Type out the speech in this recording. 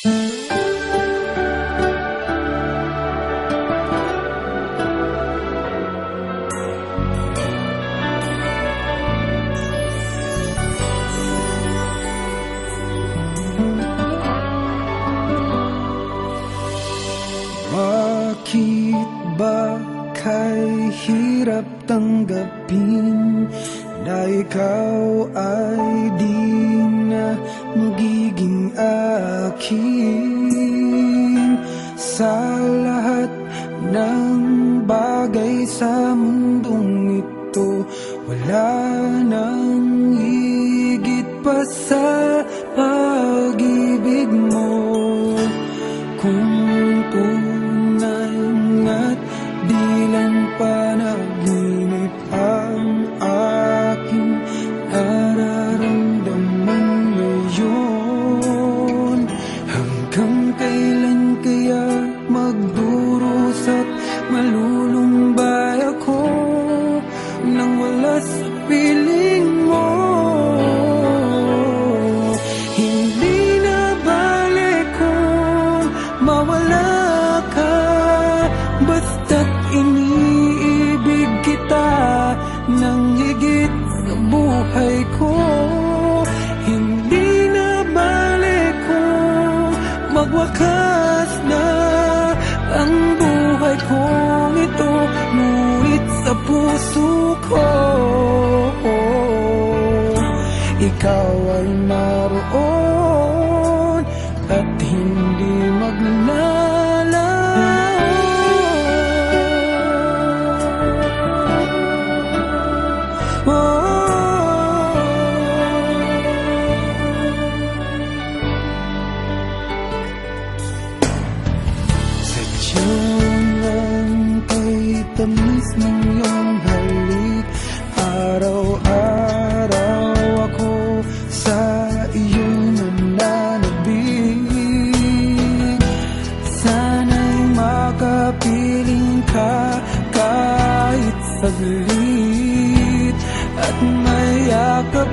Bakit ba kay hirap tanggapin na ikaw ay di na magiging akin? Sa lahat ng bagay sa mundong ito, wala nang higit pa sa pag-ibig mo. Kung tunay nga't di lang panaginip ang aking nararamdaman ngayon, hanggang kailan kaya magdurusa at malulumbay ako nang wala sa piling mo? Hindi na balik kung mawala ka, basta't iniibig kita nang higit sa buhay ko. Hindi na balik kung magwakas na ang buhay kong ito, ngunit sa puso ko ikaw ay naroon at hindi magnanalaw. Sadyang kay tamis ng iyong halik, araw-araw ako sa iyong nananabik. Sana'y makapiling ka kahit saglit at mayakap